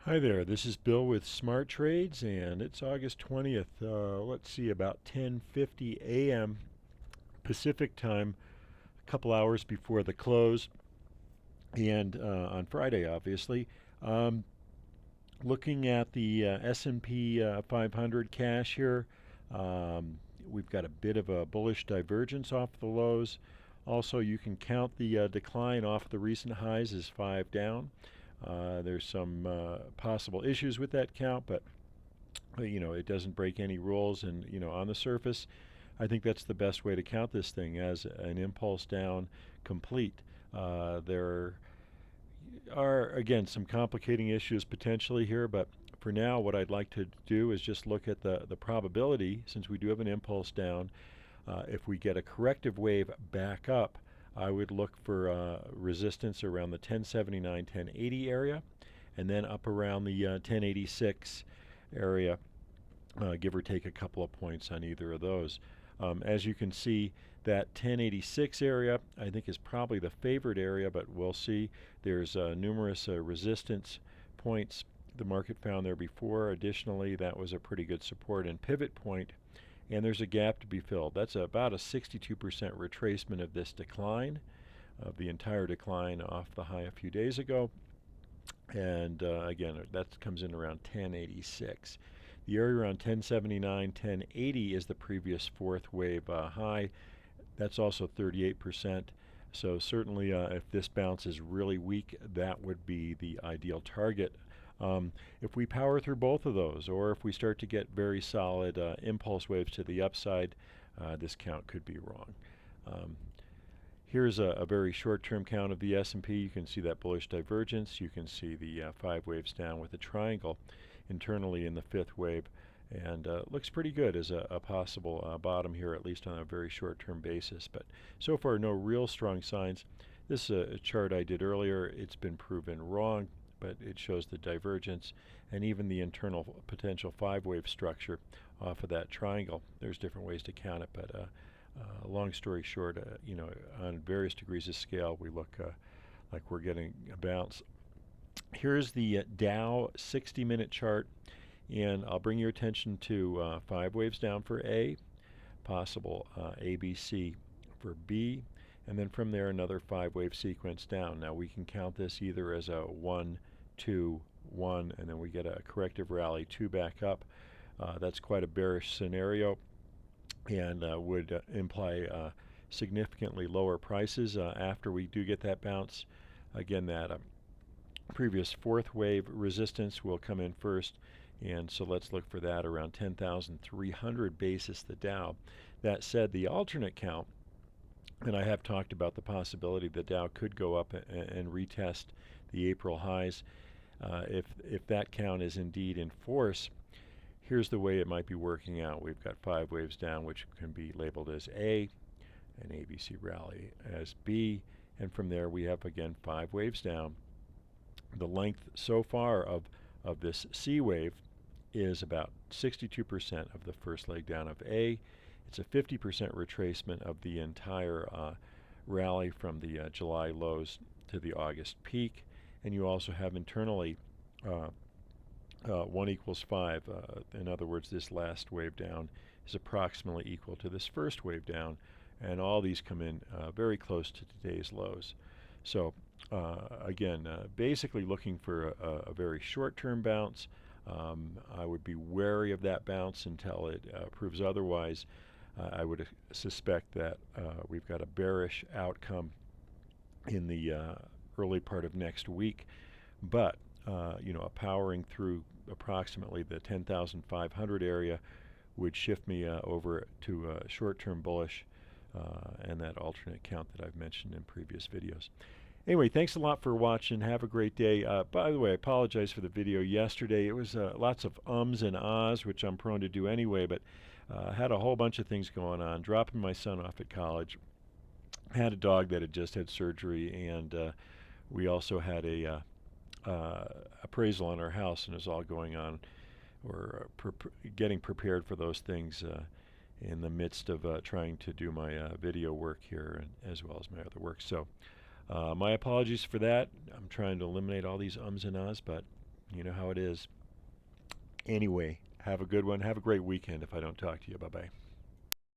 Hi there, this is Bill with Smart Trades, and it's August 20th. Let's see, about 10:50 a.m. Pacific time, a couple hours before the close, and on Friday, obviously. Um, Looking at the S&P 500 cash here, we've got a bit of a bullish divergence off the lows. Also, you can count the decline off the recent highs as 5 down. There's some possible issues with that count, but it doesn't break any rules. And on the surface, I think that's the best way to count this thing as an impulse down complete. There are, again, some complicating issues potentially here, but for now, what I'd like to do is just look at the probability, since we do have an impulse down. If we get a corrective wave back up, I would look for resistance around the 1079, 1080 area, and then up around the 1086 area, give or take a couple of points on either of those. As you can see, that 1086 area I think is probably the favored area, but we'll see. There's numerous resistance points the market found there before. Additionally, that was a pretty good support and pivot point, and there's a gap to be filled. That's about a 62% retracement of this decline, of the entire decline off the high a few days ago. And again, that comes in around 1086. The area around 1079, 1080 is the previous fourth wave high. That's also 38%. So certainly, if this bounce is really weak, that would be the ideal target. If we power through both of those, or if we start to get very solid impulse waves to the upside, this count could be wrong. Um, Here's a very short-term count of the S&P. You can see that bullish divergence. You can see the 5 waves down with a triangle internally in the 5th wave, and looks pretty good as a possible bottom here, at least on a very short-term basis. But so far, no real strong signs. This is a chart I did earlier. It's been proven wrong, but it shows the divergence and even the internal potential 5-wave structure off of that triangle. There's different ways to count it, but long story short, on various degrees of scale, we look like we're getting a bounce. Here's the Dow 60-minute chart, and I'll bring your attention to 5 waves down for A, possible ABC for B, and then from there another 5-wave sequence down. Now we can count this either as a 1, 2, 1, and then we get a corrective rally 2 back up. That's quite a bearish scenario, and would imply significantly lower prices after we do get that bounce. Again, that previous 4th wave resistance will come in first, and so let's look for that around 10,300 basis the Dow. That said, the alternate count, and I have talked about the possibility the Dow could go up and retest the April highs. If that count is indeed in force, here's the way it might be working out. We've got 5 waves down, which can be labeled as A, and ABC rally as B, and from there we have again 5 waves down. The length so far of this C wave is about 62% of the first leg down of A. It's a 50% retracement of the entire rally from the July lows to the August peak, and you also have internally 1 equals 5. In other words, this last wave down is approximately equal to this first wave down, and all these come in very close to today's lows. So again, basically looking for a very short-term bounce. I would be wary of that bounce until it proves otherwise. I would suspect that we've got a bearish outcome in the early part of next week, but a powering through approximately the 10,500 area would shift me over to short-term bullish and that alternate count that I've mentioned in previous videos. Anyway, thanks a lot for watching. Have a great day. By the way, I apologize for the video yesterday. It was lots of ums and ahs, which I'm prone to do anyway, but had a whole bunch of things going on. Dropping my son off at college. Had a dog that had just had surgery, and we also had a appraisal on our house, and it was all going on. We're getting prepared for those things in the midst of trying to do my video work here, and as well as my other work. So my apologies for that. I'm trying to eliminate all these ums and ahs, but You know how it is. Anyway, have a good one. Have a great weekend if I don't talk to you. Bye-bye.